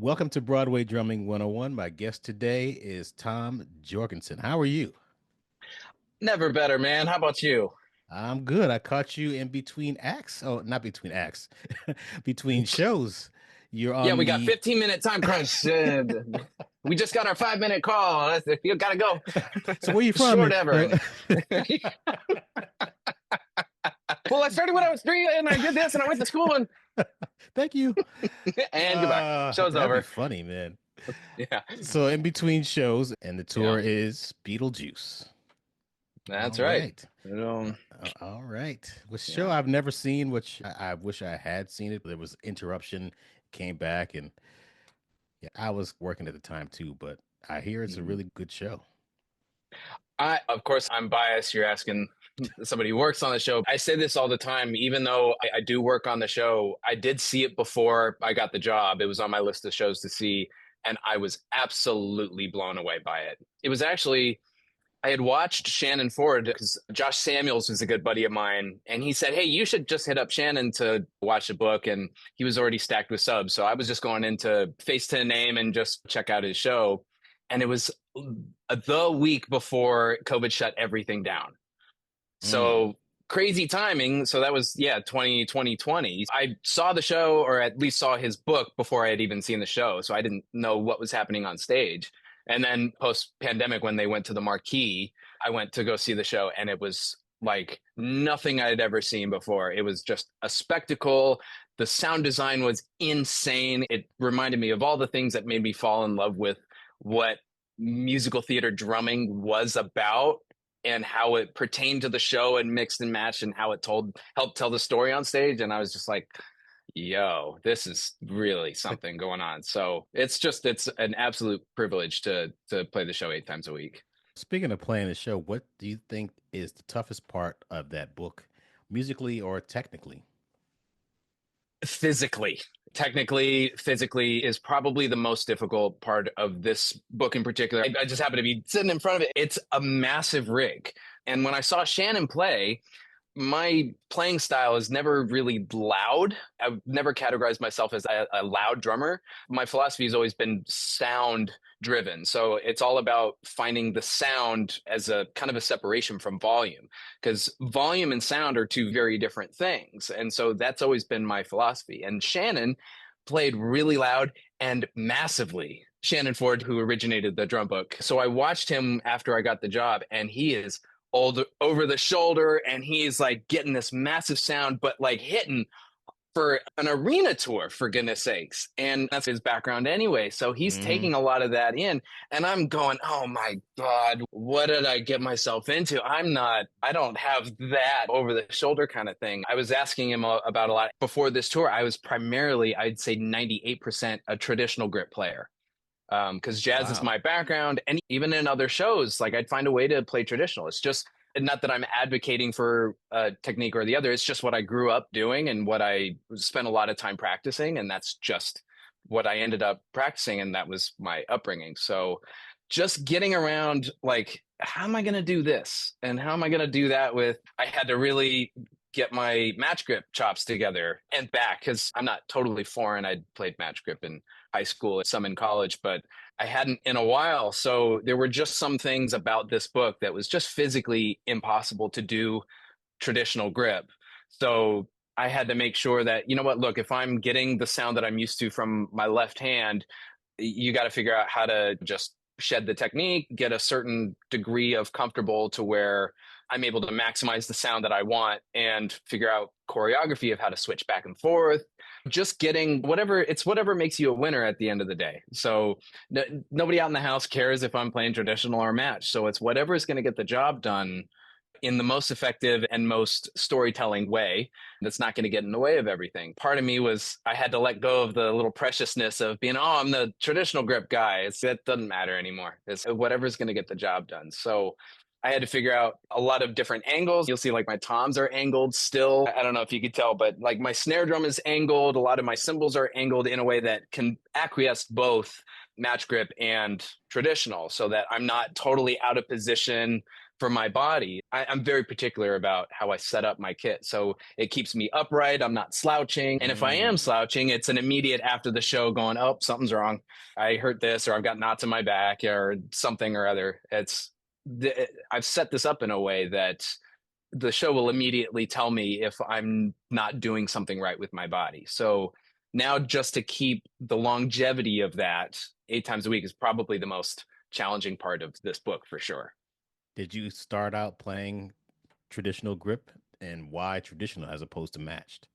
Welcome to Broadway Drumming 101. My guest today is Tom Jorgensen. How are you? Never better, man. How about you? I'm good. I caught you in between acts. Oh, not between acts, between shows. You're Yeah, on we got the. 15-minute time crunch. We just got our 5-minute call. You gotta go. So where you from? Short ever. Well, I started when I was 3 and I did this and I went to school Thank you. and goodbye. Show's That'd be over. funny, man. Yeah, So in between shows, and the yeah, tour is Beetlejuice. that's All right. right. Um, All right. Which show yeah. I've never seen, which I wish I had seen it. There was interruption, came back, and yeah, I was working at the time too, but I hear it's a Mhm. really good show. Of course, I'm biased. You're asking somebody who works on the show. I say this all the time, even though I do work on the show, I did see it before I got the job. It was on my list of shows to see, and I was absolutely blown away by it. It was actually, I had watched Shannon Ford because Josh Samuels was a good buddy of mine, and he said, "Hey, you should just hit up Shannon to watch the book." And he was already stacked with subs, so I was just going into face to name and just check out his show. And it was the week before COVID shut everything down. Mm. So crazy timing. So that was, yeah, 2020. I saw the show, or at least saw his book before I had even seen the show. So I didn't know what was happening on stage. And then post pandemic, when they went to the marquee, I went to go see the show, and it was like nothing I had ever seen before. It was just a spectacle. The sound design was insane. It reminded me of all the things that made me fall in love with what musical theater drumming was about and how it pertained to the show and mixed and matched and how it told helped tell the story on stage. And I was just like, yo, this is really something going on. So it's an absolute privilege to play the show 8 times a week. Speaking of playing the show, what do you think is the toughest part of that book, musically or technically? Physically, technically, physically is probably the most difficult part of this book in particular. I just happen to be sitting in front of it. It's a massive rig. And when I saw Shannon play, my playing style is never really loud. I've never categorized myself as a loud drummer. My philosophy has always been sound driven. So it's all about finding the sound as a kind of a separation from volume, because volume and sound are two very different things. And so that's always been my philosophy. And Shannon played really loud and massively. Shannon Ford, who originated the drum book. So I watched him after I got the job, and he is old over the shoulder, and he's like getting this massive sound, but like hitting for an arena tour, for goodness sakes. And that's his background anyway. So he's Hmm. taking a lot of that in. And I'm going, oh my God, what did I get myself into? I don't have that over the shoulder kind of thing. I was asking him about a lot before this tour. I was primarily, I'd say 98% a traditional grip player, because jazz is Wow. my background. And even in other shows, like I'd find a way to play traditional. It's just not that I'm advocating for a technique or the other. It's just what I grew up doing and what I spent a lot of time practicing. And that's just what I ended up practicing. And that was my upbringing. So just getting around, like, how am I going to do this? And how am I going to do that with, I had to really get my match grip chops together and back, because I'm not totally foreign. I'd played match grip in high school, some in college, but I hadn't in a while. So there were just some things about this book that was just physically impossible to do traditional grip. So I had to make sure that, you know what, look, if I'm getting the sound that I'm used to from my left hand, you got to figure out how to just shed the technique, get a certain degree of comfortable to where I'm able to maximize the sound that I want, and figure out choreography of how to switch back and forth. Just getting whatever, it's whatever makes you a winner at the end of the day. So nobody out in the house cares if I'm playing traditional or match. So it's whatever is going to get the job done in the most effective and most storytelling way that's not going to get in the way of everything. Part of me was, I had to let go of the little preciousness of being, oh, I'm the traditional grip guy. That doesn't matter anymore. It's whatever's going to get the job done. So I had to figure out a lot of different angles. You'll see like my toms are angled still. I don't know if you could tell, but like my snare drum is angled. A lot of my cymbals are angled in a way that can acquiesce both match grip and traditional, so that I'm not totally out of position for my body. I'm very particular about how I set up my kit. So it keeps me upright. I'm not slouching. And if I am Mm. slouching, it's an immediate after the show going, oh, something's wrong. I hurt this, or I've got knots in my back, or something or other. I've set this up in a way that the show will immediately tell me if I'm not doing something right with my body. So now, just to keep the longevity of that 8 times a week is probably the most challenging part of this book for sure. Did you start out playing traditional grip, and why traditional as opposed to matched?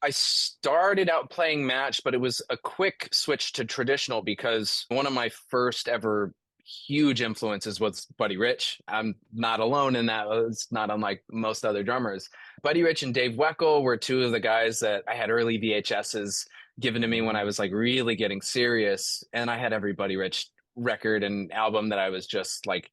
I started out playing match, but it was a quick switch to traditional because one of my first ever huge influences was Buddy Rich. I'm not alone in that. It's not unlike most other drummers. Buddy Rich and Dave Weckl were two of the guys that I had early VHSs given to me when I Hmm. was like really getting serious. And I had every Buddy Rich record and album that I was just like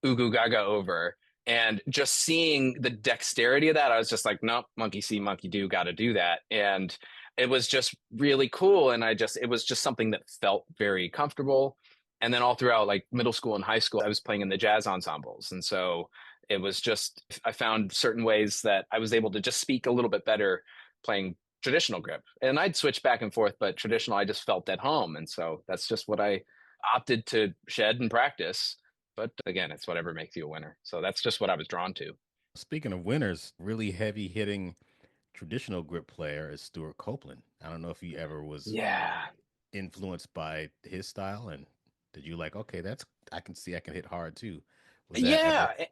ugu gaga over. And just seeing the dexterity of that, I was just like, nope, monkey see, monkey do, got to do that. And it was just really cool. And it was just something that felt very comfortable. And then all throughout like middle school and high school, I was playing in the jazz ensembles. And so it was just, I found certain ways that I was able to just speak a little bit better playing traditional grip. And I'd switch back and forth, but traditional, I just felt at home. And so that's just what I opted to shed and practice. But again, it's whatever makes you a winner. So that's just what I was drawn to. Speaking of winners, really heavy hitting traditional grip player is Stuart Copeland. I don't know if he ever was Yeah. influenced by his style, and did you like, okay, that's I can see I can hit hard too. Was that ever? Yeah.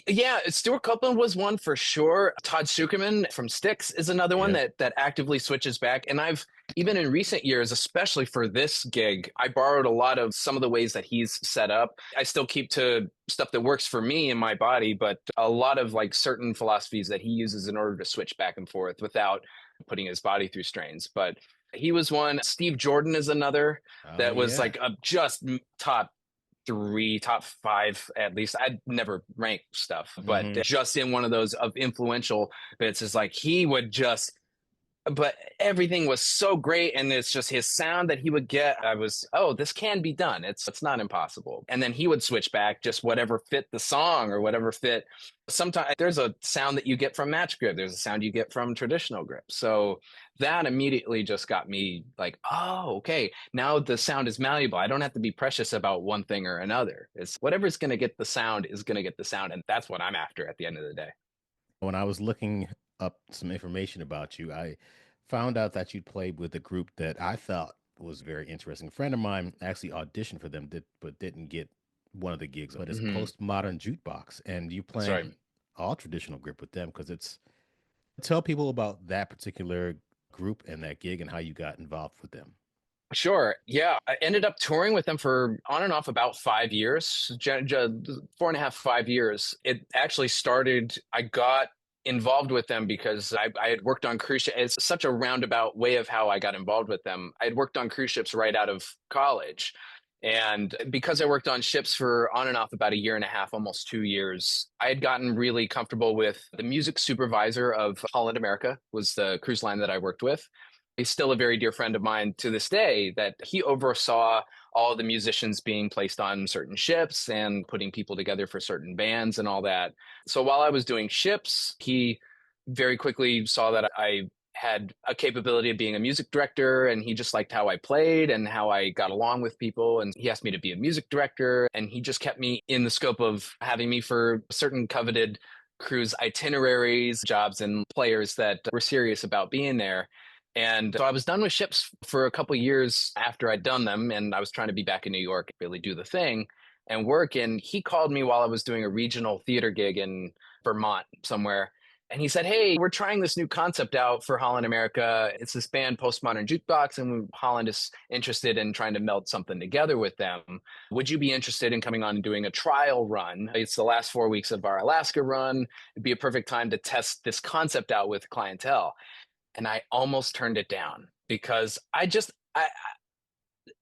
Yeah, Stuart Copeland was one for sure. Todd Sucherman from Styx is another one Yep. that actively switches back. And I've even in recent years, especially for this gig, I borrowed a lot of some of the ways that he's set up. I still keep to stuff that works for me and my body, but a lot of like certain philosophies that he uses in order to switch back and forth without putting his body through strains. But he was one. Steve Jordan is another Oh that was yeah. like a just top three, top five at least. I'd never rank stuff, but Hmm. just in one of those of influential bits is like he would just but everything was so great, and it's just his sound that he would get. I was, oh, this can be done. It's not impossible. And then he would switch back just whatever fit the song or whatever fit. Sometimes there's a sound that you get from match grip, there's a sound you get from traditional grip. So that immediately just got me like, oh, okay, now the sound is malleable. I don't have to be precious about one thing or another. It's whatever's going to get the sound is going to get the sound, and that's what I'm after at the end of the day. When I was looking up some information about you, I found out that you played with a group that I thought was very interesting. A friend of mine actually auditioned for them, but didn't get one of the gigs. But it's Mm-hmm. Postmodern Jukebox, and you That's right. playing all traditional grip with them because it's tell people about that particular group and that gig and how you got involved with them. Sure. Yeah. I ended up touring with them for on and off about 5 years, 4.5, 5 years. It actually started, I got involved with them because I had worked on cruise ships. It's such a roundabout way of how I got involved with them. I had worked on cruise ships right out of college. And because I worked on ships for on and off about a year and a half, almost 2 years, I had gotten really comfortable with the music supervisor of Holland America, was the cruise line that I worked with. He's still a very dear friend of mine to this day, that he oversaw all of the musicians being placed on certain ships and putting people together for certain bands and all that. So while I was doing ships, he very quickly saw that I had a capability of being a music director, and he just liked how I played and how I got along with people, and he asked me to be a music director, and he just kept me in the scope of having me for certain coveted cruise itineraries, jobs, and players that were serious about being there. And so I was done with ships for a couple years after I'd done them, and I was trying to be back in New York, really do the thing and work. And he called me while I was doing a regional theater gig in Vermont somewhere. And he said, hey, we're trying this new concept out for Holland America. It's this band, Postmodern Jukebox, and Holland is interested in trying to meld something together with them. Would you be interested in coming on and doing a trial run? It's the last 4 weeks of our Alaska run. It'd be a perfect time to test this concept out with clientele. And I almost turned it down because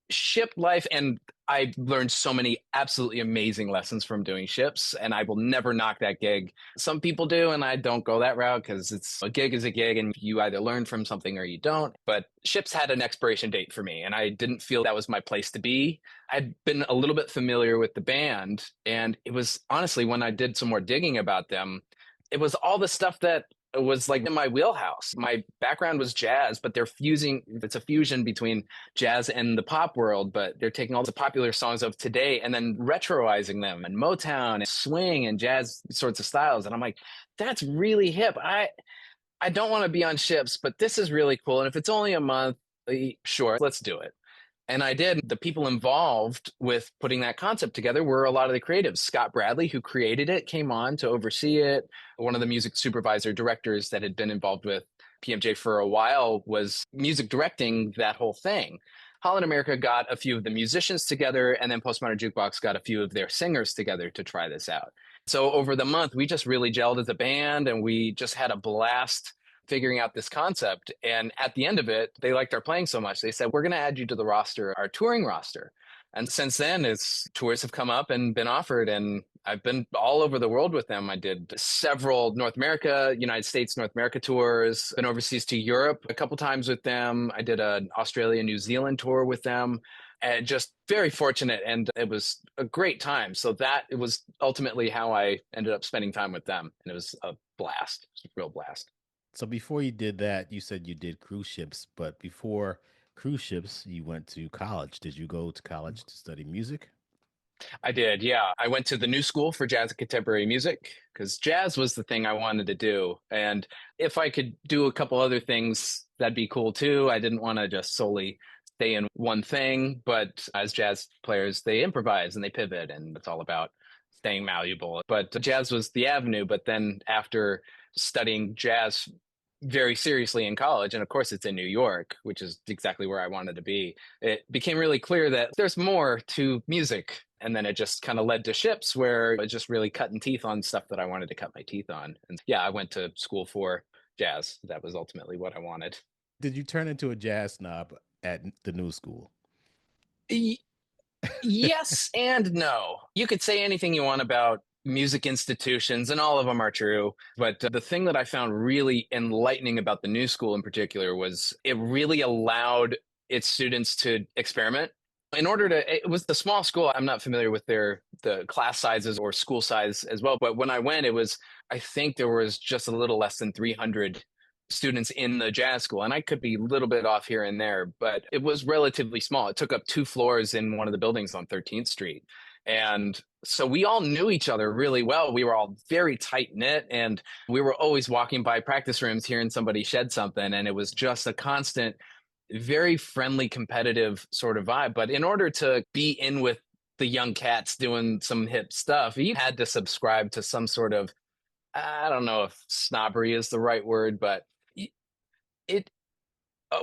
ship life, and I learned so many absolutely amazing lessons from doing ships, and I will never knock that gig. Some people do, and I don't go that route because it's a gig is a gig, and you either learn from something or you don't. But ships had an expiration date for me, and I didn't feel that was my place to be. I'd been a little bit familiar with the band, and it was honestly when I did some more digging about them, it was all the stuff that was like in my wheelhouse. My background was jazz, but it's a fusion between jazz and the pop world, but they're taking all the popular songs of today and then retroizing them and Motown and swing and jazz sorts of styles. And I'm like, that's really hip. I don't want to be on ships, but this is really cool. And if it's only a month, sure, let's do it. And I did. The people involved with putting that concept together were a lot of the creatives. Scott Bradley, who created it, came on to oversee it. One of the music supervisor directors that had been involved with PMJ for a while was music directing that whole thing. Holland America got a few of the musicians together, and then Postmodern Jukebox got a few of their singers together to try this out. So over the month, we just really gelled as a band, and we just had a blast figuring out this concept. And at the end of it, they liked our playing so much. They said, we're going to add you to the roster, our touring roster. And since then, it's tours have come up and been offered. And I've been all over the world with them. I did several North America, United States, North America tours, been overseas to Europe a couple times with them. I did an Australia, New Zealand tour with them. And just very fortunate. And it was a great time. So that it was ultimately how I ended up spending time with them. And it was a blast. It was a real blast. So before you did that, you said you did cruise ships, but before cruise ships, you went to college. Did you go to college to study music? I did, yeah. I went to the New School for Jazz and Contemporary Music because jazz was the thing I wanted to do. And if I could do a couple other things, that'd be cool too. I didn't want to just solely stay in one thing, but as jazz players, they improvise and they pivot, and it's all about staying malleable. But jazz was the avenue. But then after studying jazz very seriously in college, and of course it's in New York, which is exactly where I wanted to be, it became really clear that there's more to music. And then it just kind of led to ships where it was just really cutting teeth on stuff that I wanted to cut my teeth on. And yeah, I went to school for jazz. That was ultimately what I wanted. Did you turn into a jazz snob at the new school? Y- yes and no. You could say anything you want about music institutions, and all of them are true. But the thing that I found really enlightening about the new school in particular was it really allowed its students to experiment. In order to, it was the small school. I'm not familiar with the class sizes or school size as well. But when I went, I think there was just a little less than 300 students in the jazz school. And I could be a little bit off here and there, but it was relatively small. It took up two floors in one of the buildings on 13th Street. And so we all knew each other really well. We were all very tight knit, and we were always walking by practice rooms hearing somebody shed something. And it was just a constant, very friendly, competitive sort of vibe. But in order to be in with the young cats doing some hip stuff, you had to subscribe to some sort of, I don't know if snobbery is the right word, but it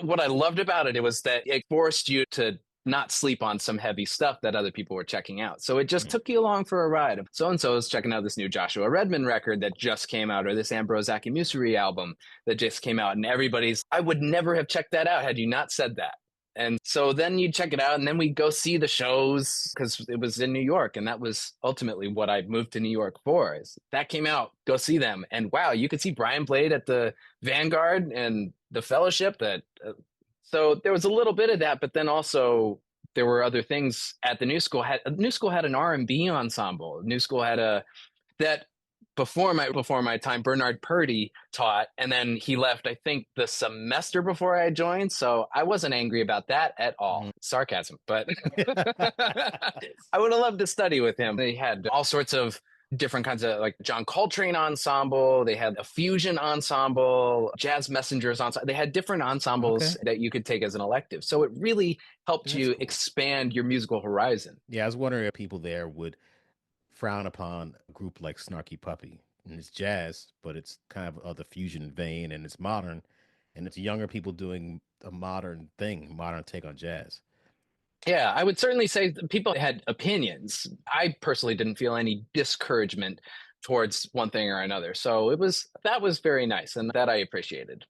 what I loved about it was that it forced you to not sleep on some heavy stuff that other people were checking out. So it just Mm. took you along for a ride. So and so is checking out this new Joshua Redman record that just came out, or this Ambrose Akinmusire album that just came out, and everybody's, I would never have checked that out had you not said that. And so then you check it out, and then we go see the shows because it was in New York, and that was ultimately what I moved to New York for. Is that came out, go see them, and wow, you could see Brian played at the Vanguard and the Fellowship. So there was a little bit of that, but then also there were other things at the New School. New School had an R&B ensemble. New School had a that before my time, Bernard Purdy taught, and then he left, I think, the semester before I joined. So I wasn't angry about that at all. Mhm. Sarcasm, but I would have loved to study with him. They had all sorts of different kinds of like John Coltrane ensemble. They had a fusion ensemble, jazz messengers ensemble. They had different ensembles Okay, that you could take as an elective. So it really helped that's you cool. expand your musical horizon. Yeah, I was wondering if people there would frown upon a group like Snarky Puppy. And it's jazz, but it's kind of the fusion vein, and it's modern, and it's younger people doing a modern thing, modern take on jazz. Yeah, I would certainly say that people had opinions. I personally didn't feel any discouragement towards one thing or another. So that was very nice, and that I appreciated.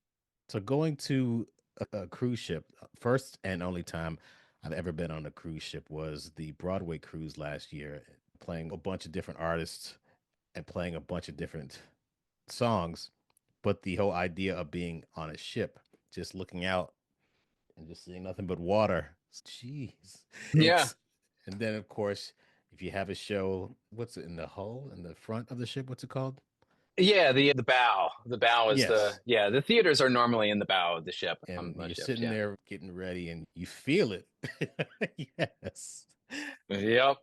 So going to a cruise ship, first and only time I've ever been on a cruise ship was the Broadway cruise last year, playing a bunch of different artists and playing a bunch of different songs. But the whole idea of being on a ship, just looking out and just seeing nothing but water. Jeez. Yeah. It's and then of course, if you have a show, what's it in the hull, in the front of the ship, what's it called? Yeah, the bow. The bow is Yes. the theaters are normally in the bow of the ship on And most you're ships. sitting Yeah. there getting ready and you feel it. Yes. Yep.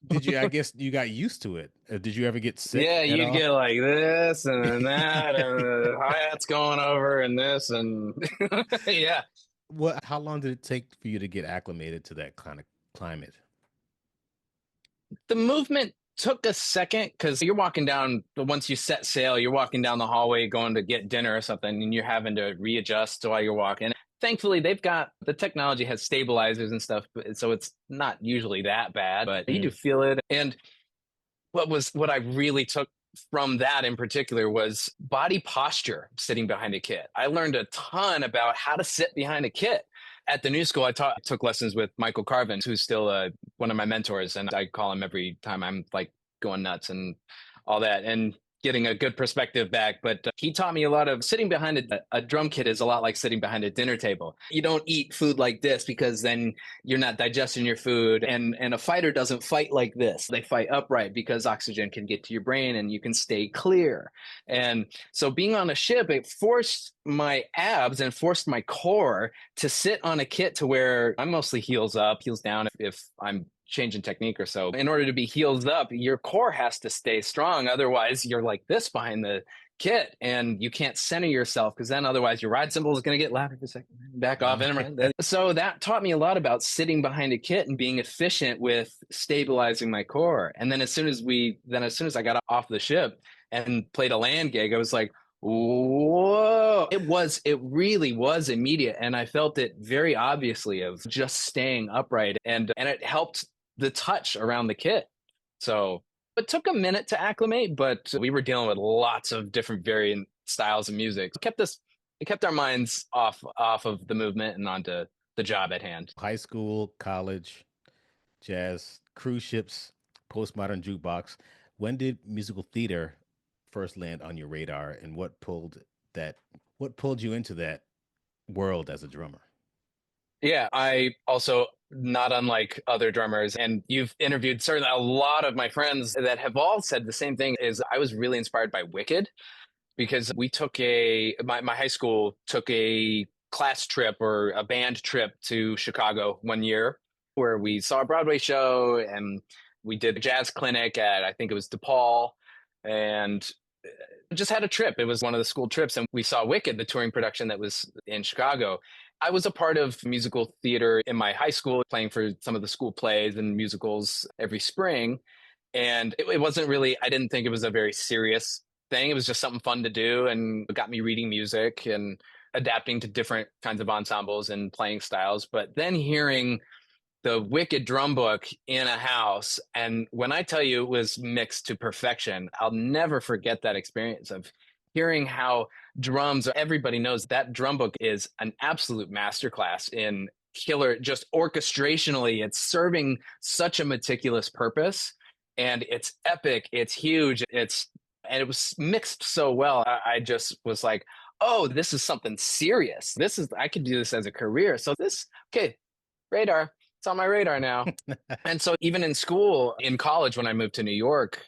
Did you, I guess you got used to it. Did you ever get sick Yeah, at you'd all? get like this and that, and the hi-hat's going over, and this, and yeah. How long did it take for you to get acclimated to that kind of climate? The movement took a second because you're walking down, once you set sail, you're walking down the hallway going to get dinner or something, and you're having to readjust while you're walking. Thankfully, they've got the technology has stabilizers and stuff, so it's not usually that bad, but you do Mm. feel it. And what I really took from that in particular was body posture sitting behind a kit. I learned a ton about how to sit behind a kit. At the new school, took lessons with Michael Carvin, who's still one of my mentors, and I call him every time I'm like going nuts and all that. And getting a good perspective back. But he taught me a lot of sitting behind a drum kit is a lot like sitting behind a dinner table. You don't eat food like this because then you're not digesting your food. And a fighter doesn't fight like this. They fight upright because oxygen can get to your brain and you can stay clear. And so being on a ship, it forced my abs and forced my core to sit on a kit to where I'm mostly heels up, heels down if I'm changing technique or so. In order to be heels up, your core has to stay strong. Otherwise, you're like this behind the kit and you can't center yourself because then otherwise your ride cymbal is going to get louder for a second, back off. And so that taught me a lot about sitting behind a kit and being efficient with stabilizing my core. And then as soon as I got off the ship and played a land gig, I was like, whoa, it really was immediate. And I felt it very obviously of just staying upright and it helped the touch around the kit. So it took a minute to acclimate, but we were dealing with lots of different variant styles of music. It kept our minds off of the movement and onto the job at hand. High school, college, jazz, cruise ships, postmodern jukebox. When did musical theater first land on your radar, and that? What pulled you into that world as a drummer? Yeah, I also, not unlike other drummers, and you've interviewed certainly a lot of my friends that have all said the same thing, is I was really inspired by Wicked because my high school took a class trip or a band trip to Chicago one year where we saw a Broadway show and we did a jazz clinic at, I think it was DePaul, and just had a trip. It was one of the school trips, and we saw Wicked, the touring production that was in Chicago. I was a part of musical theater in my high school, playing for some of the school plays and musicals every spring. And it wasn't really, I didn't think it was a very serious thing. It was just something fun to do and it got me reading music and adapting to different kinds of ensembles and playing styles. But then hearing the Wicked drum book in a house. And when I tell you it was mixed to perfection, I'll never forget that experience of hearing how drums, everybody knows that drum book is an absolute masterclass in killer, just orchestrationally, it's serving such a meticulous purpose. And it's epic, it's huge, and it was mixed so well. I just was like, oh, this is something serious. I could do this as a career. So okay, radar, it's on my radar now. And so even in school, in college, when I moved to New York,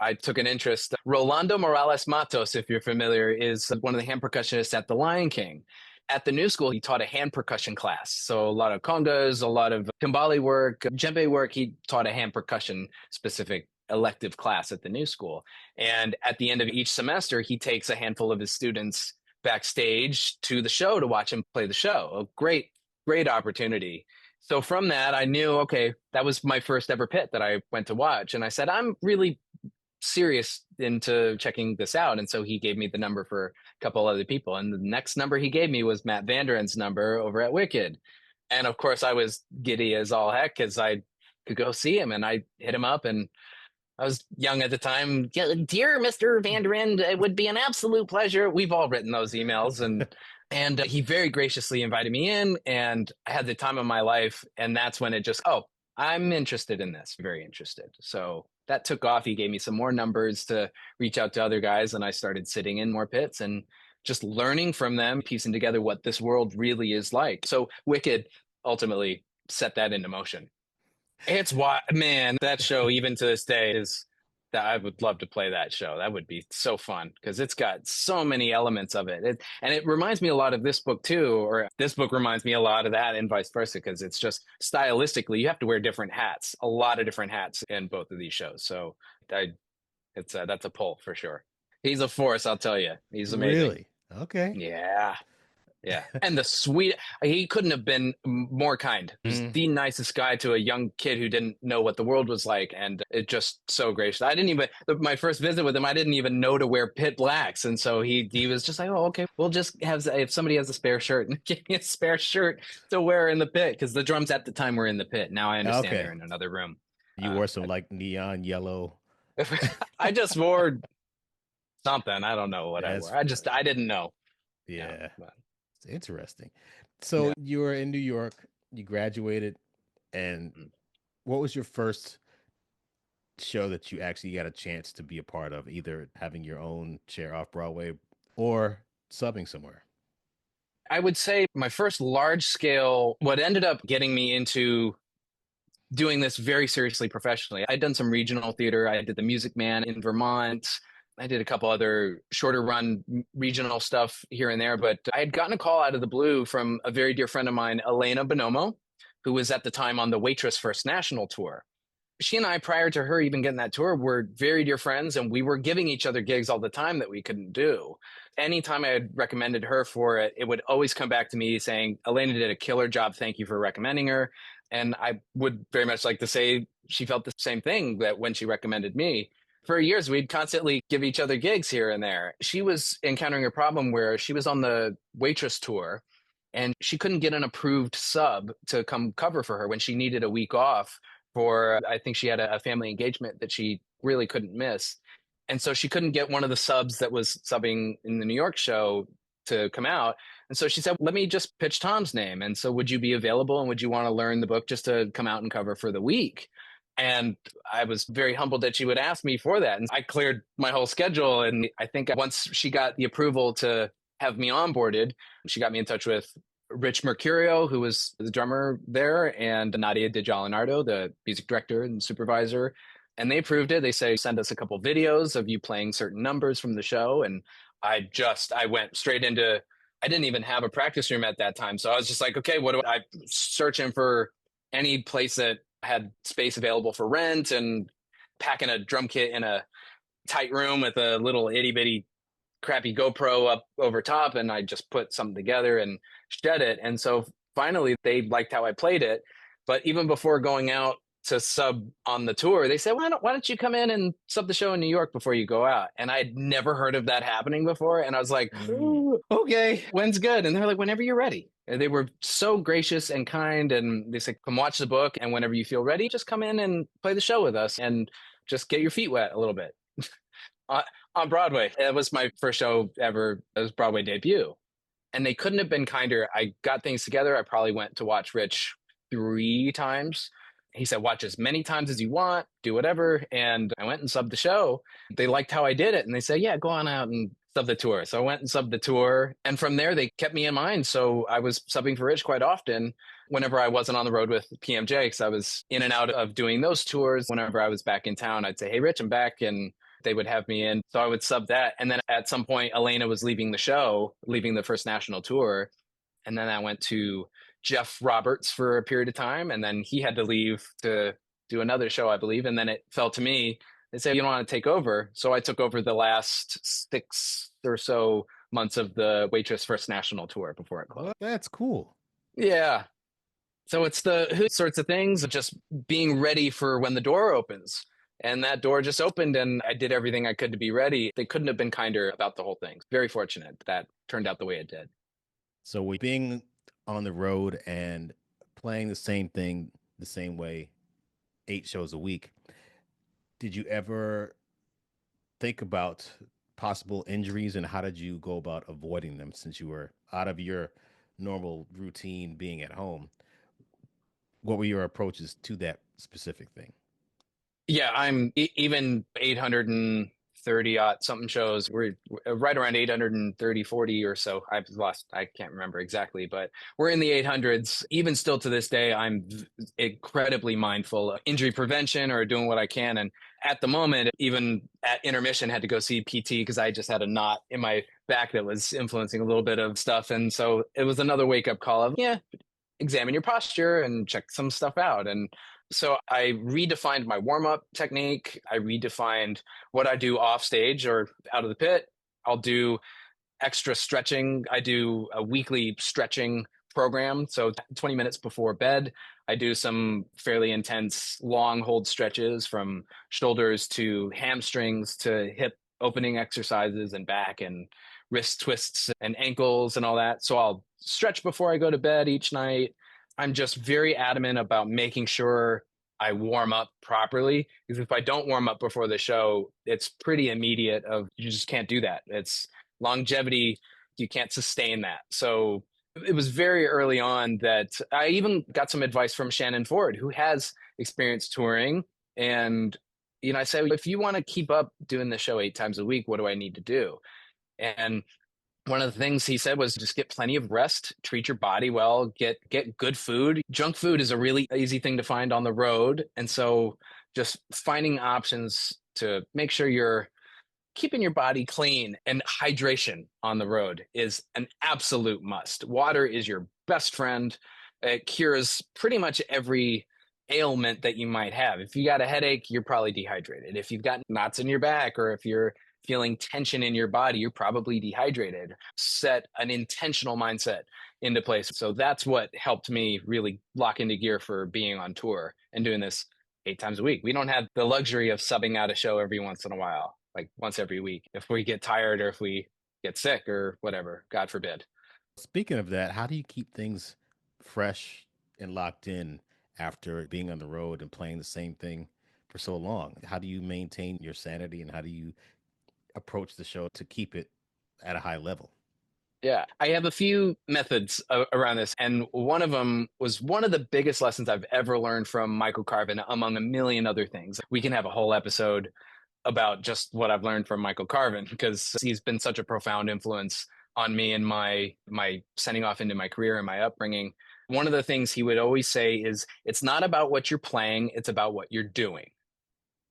I took an interest. Rolando Morales Matos, if you're familiar, is one of the hand percussionists at The Lion King. At the new school, he taught a hand percussion class. So a lot of congas, a lot of timbali work, djembe work. He taught a hand percussion specific elective class at the new school. And at the end of each semester, he takes a handful of his students backstage to the show to watch him play the show. A great, great opportunity. So from that, I knew, okay, that was my first ever pit that I went to watch. And I said, I'm really serious into checking this out. And so he gave me the number for a couple other people. And the next number he gave me was Matt Vanderen's number over at Wicked. And of course, I was giddy as all heck because I could go see him. And I hit him up and I was young at the time. Dear Mr. Vanderen, it would be an absolute pleasure. We've all written those emails and And he very graciously invited me in, and I had the time of my life. And that's when it just, oh, I'm interested in this, very interested. So that took off. He gave me some more numbers to reach out to other guys, and I started sitting in more pits and just learning from them, piecing together what this world really is like. So Wicked ultimately set that into motion. It's why, man, that show, even to this day, is that I would love to play that show. That would be so fun because it's got so many elements of it. And it reminds me a lot of this book too, or this book reminds me a lot of that and vice versa, because it's just stylistically, you have to wear different hats, a lot of different hats in both of these shows. So I, that's a pull for sure. He's a force, I'll tell you. He's amazing. Really? Okay. Yeah. Yeah. And the sweet, he couldn't have been more kind. He was Mm. the nicest guy to a young kid who didn't know what the world was like. And it just so gracious. I didn't even, my first visit with him, I didn't even know to wear pit blacks. And so he was just like, oh, okay, we'll just have, if somebody has a spare shirt, and give me a spare shirt to wear in the pit. Cause the drums at the time were in the pit. Now I understand they're Okay. in another room. You Uh, wore some like neon yellow. I just wore something. I don't know what I That's wore. I funny. didn't know. Yeah. Yeah. But, It's interesting. So yeah. you were in New York, you graduated, and what was your first show that you actually got a chance to be a part of, either having your own share off Broadway or subbing somewhere? I would say my first large scale, what ended up getting me into doing this very seriously professionally. I'd done some regional theater. I did the Music Man in Vermont. I did a couple other shorter run regional stuff here and there, but I had gotten a call out of the blue from a very dear friend of mine, Elena Bonomo, who was at the time on the Waitress First National Tour. She and I, prior to her even getting that tour, were very dear friends, and we were giving each other gigs all the time that we couldn't do. Anytime I had recommended her for it, it would always come back to me saying, Elena did a killer job. Thank you for recommending her. And I would very much like to say she felt the same thing that when she recommended me. For years, we'd constantly give each other gigs here and there. She was encountering a problem where she was on the Waitress tour and she couldn't get an approved sub to come cover for her when she needed a week off for, I think she had a family engagement that she really couldn't miss. And so she couldn't get one of the subs that was subbing in the New York show to come out. And so she said, let me just pitch Tom's name. And so would you be available and would you want to learn the book just to come out and cover for the week? And I was very humbled that she would ask me for that. And I cleared my whole schedule. And I think once she got the approval to have me onboarded, she got me in touch with Rich Mercurio, who was the drummer there, and Nadia Di Gialinardo, the music director and supervisor. And they approved it. They say, send us a couple videos of you playing certain numbers from the show. And I went straight into, I didn't even have a practice room at that time. So I was just like, okay, what do I searching for any place that had space available for rent and packing a drum kit in a tight room with a little itty bitty crappy GoPro up over top, and I just put something together and shed it. And so finally, they liked how I played it. But even before going out to sub on the tour, they said, why don't you come in and sub the show in New York before you go out? And I'd never heard of that happening before. And I was like, Mm. ooh, okay, when's good? And they're like, whenever you're ready. And they were so gracious and kind. And they said, come watch the book. And whenever you feel ready, just come in and play the show with us and just get your feet wet a little bit. uh, on Broadway. It was my first show ever. It was Broadway debut. And they couldn't have been kinder. I got things together. I probably went to watch Rich 3 times. He said, watch as many times as you want, do whatever. And I went and subbed the show. They liked how I did it. And they said, yeah, go on out and sub the tour. So I went and subbed the tour. And from there, they kept me in mind. So I was subbing for Rich quite often whenever I wasn't on the road with PMJ, because I was in and out of doing those tours. Whenever I was back in town, I'd say, hey, Rich, I'm back. And they would have me in. So I would sub that. And then at some point, Elena was leaving the show, leaving the first national tour. And then I went to Jeff Roberts for a period of time. And then he had to leave to do another show, I believe. And then it fell to me. They said, you don't want to take over. So I took over the last 6 or so months of the Waitress First National Tour before it closed. Well, that's cool. Yeah. So it's the who sorts of things, just being ready for when the door opens. And that door just opened, and I did everything I could to be ready. They couldn't have been kinder about the whole thing. Very fortunate that turned out the way it did. So we being on the road and playing the same thing the same way, 8 shows a week. Did you ever think about possible injuries, and how did you go about avoiding them since you were out of your normal routine being at home? What were your approaches to that specific thing? Yeah, I'm even 830 odd something shows. We're right around 830, 40 or so. I've lost, I can't remember exactly, but we're in the 800s. Even still to this day, I'm incredibly mindful of injury prevention or doing what I can. And at the moment, even at intermission, had to go see PT because I just had a knot in my back that was influencing a little bit of stuff. And so it was another wake up call of, yeah, examine your posture and check some stuff out. And so I redefined my warm up technique. I redefined what I do off stage or out of the pit. I'll do extra stretching. I do a weekly stretching program. So 20 minutes before bed, I do some fairly intense long hold stretches from shoulders to hamstrings to hip opening exercises and back and wrist twists and ankles and all that. So I'll stretch before I go to bed each night. I'm just very adamant about making sure I warm up properly because if I don't warm up before the show, it's pretty immediate of you just can't do that. It's longevity, you can't sustain that. So it was very early on that I even got some advice from Shannon Ford, who has experience touring. And, I said, if you want to keep up doing the show 8 times a week, what do I need to do? And one of the things he said was just get plenty of rest, treat your body well, get good food. Junk food is a really easy thing to find on the road. And so just finding options to make sure you're keeping your body clean and hydration on the road is an absolute must. Water is your best friend. It cures pretty much every ailment that you might have. If you got a headache, you're probably dehydrated. If you've got knots in your back or if you're feeling tension in your body, you're probably dehydrated. Set an intentional mindset into place. So that's what helped me really lock into gear for being on tour and doing this 8 times a week. We don't have the luxury of subbing out a show every once in a while, like once every week. If we get tired or if we get sick or whatever, God forbid. Speaking of that, how do you keep things fresh and locked in after being on the road and playing the same thing for so long? How do you maintain your sanity and how do you approach the show to keep it at a high level? Yeah, I have a few methods around this. And one of them was one of the biggest lessons I've ever learned from Michael Carvin, among a million other things. We can have a whole episode about just what I've learned from Michael Carvin because he's been such a profound influence on me and my sending off into my career and my upbringing. One of the things he would always say is it's not about what you're playing, it's about what you're doing.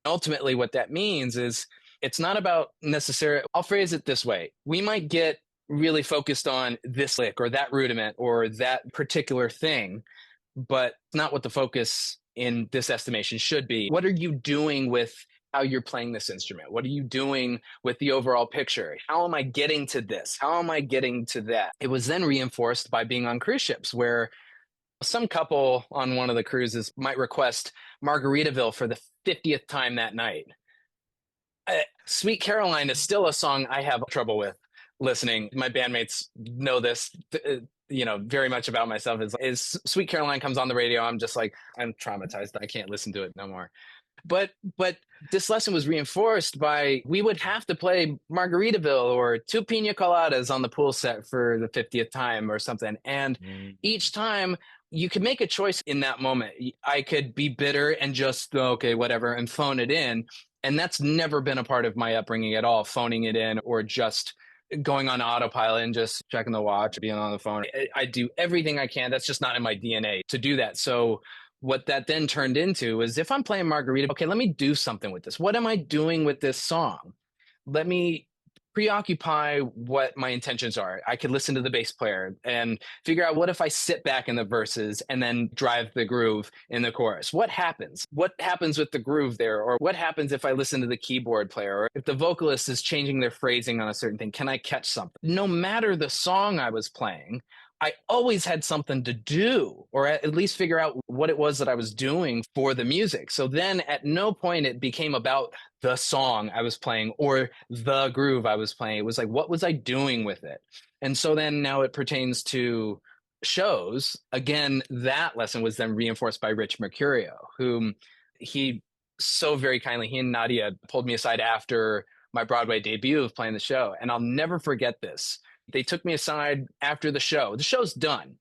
Ultimately, what that means is it's not about necessarily, I'll phrase it this way. We might get really focused on this lick or that rudiment or that particular thing, but it's not what the focus in this estimation should be. What are you doing with how you're playing this instrument? What are you doing with the overall picture? How am I getting to this? How am I getting to that? It was then reinforced by being on cruise ships where some couple on one of the cruises might request Margaritaville for the 50th time that night. Sweet Caroline is still a song I have trouble with listening. My bandmates know this, very much about myself. Is Sweet Caroline comes on the radio, I'm just like, I'm traumatized. I can't listen to it no more. But this lesson was reinforced by we would have to play Margaritaville or two pina coladas on the pool set for the 50th time or something. And each time you could make a choice in that moment. I could be bitter and just, okay, whatever, and phone it in. And that's never been a part of my upbringing at all, phoning it in or just going on autopilot and just checking the watch, being on the phone. I do everything I can. That's just not in my DNA to do that. So what that then turned into is if I'm playing Margarita, okay, let me do something with this. What am I doing with this song? Let me preoccupy what my intentions are. I could listen to the bass player and figure out what if I sit back in the verses and then drive the groove in the chorus. What happens? What happens with the groove there? Or what happens if I listen to the keyboard player? Or if the vocalist is changing their phrasing on a certain thing, can I catch something? No matter the song I was playing, I always had something to do, or at least figure out what it was that I was doing for the music. So then at no point it became about the song I was playing or the groove I was playing. It was like, what was I doing with it? And so then now it pertains to shows. Again, that lesson was then reinforced by Rich Mercurio, whom he so very kindly, he and Nadia pulled me aside after my Broadway debut of playing the show. And I'll never forget this. They took me aside after the show. The show's done.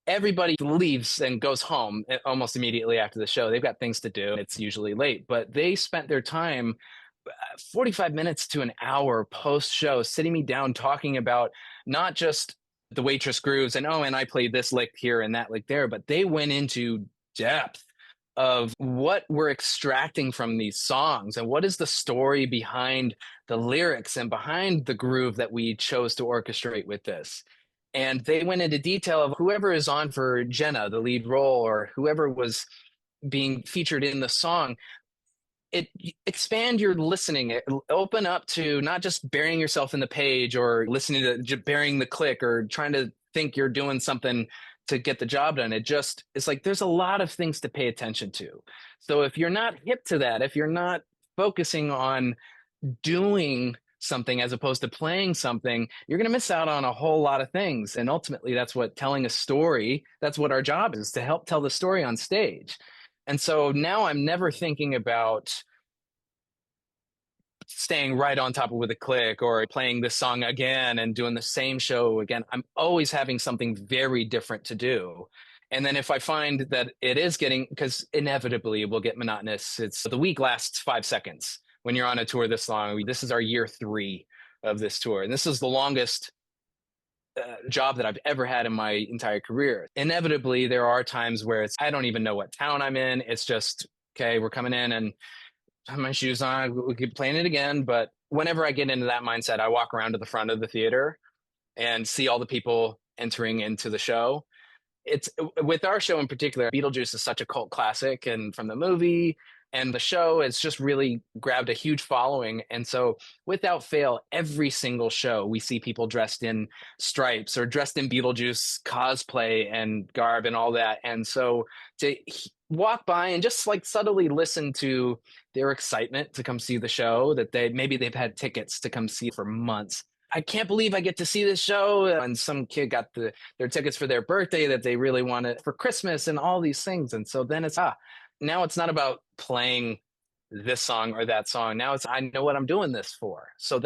Everybody leaves and goes home almost immediately after the show. They've got things to do. It's usually late, but they spent their time 45 minutes to an hour post show sitting me down talking about not just the waitress grooves and, oh, and I played this lick here and that lick there, but they went into depth of what we're extracting from these songs and what is the story behind the lyrics and behind the groove that we chose to orchestrate with this. And they went into detail of whoever is on for Jenna, the lead role, or whoever was being featured in the song. It expand your listening, open up to not just burying yourself in the page or listening to burying the click or trying to think you're doing something to get the job done. It's like there's a lot of things to pay attention to. So if you're not hip to that, if you're not focusing on doing something as opposed to playing something, you're going to miss out on a whole lot of things. And ultimately, that's what telling a story, that's what our job is, to help tell the story on stage. And so now I'm never thinking about staying right on top of with a click or playing this song again and doing the same show again. I'm always having something very different to do. And then if I find that it is getting, because inevitably it will get monotonous, it's the week lasts 5 seconds when you're on a tour this long. This is our year 3 of this tour. And this is the longest job that I've ever had in my entire career. Inevitably, there are times where I don't even know what town I'm in. It's just, okay, we're coming in and have my shoes on, we keep playing it again. But whenever I get into that mindset, I walk around to the front of the theater and see all the people entering into the show. It's with our show in particular, Beetlejuice is such a cult classic, and from the movie and the show, it's just really grabbed a huge following. And so without fail, every single show we see people dressed in stripes or dressed in Beetlejuice cosplay and garb and all that. And so to walk by and just like subtly listen to their excitement to come see the show, that they've had tickets to come see for months. I can't believe I get to see this show. And some kid got their tickets for their birthday that they really wanted for Christmas and all these things. And so then now it's not about playing this song or that song. Now I know what I'm doing this for. So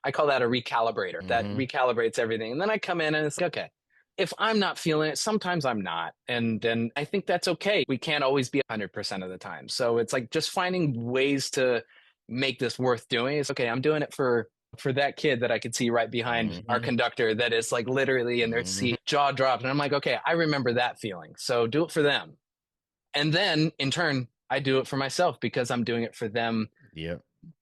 I call that a recalibrator. That recalibrates everything. And then I come in and it's like, okay, if I'm not feeling it, sometimes I'm not. And I think that's okay. We can't always be 100% of the time. So it's like just finding ways to make this worth doing. It's okay, I'm doing it for that kid that I could see right behind our conductor that is like literally in their seat, jaw dropped. And I'm like, okay, I remember that feeling. So do it for them. And then in turn, I do it for myself because I'm doing it for them. Yeah.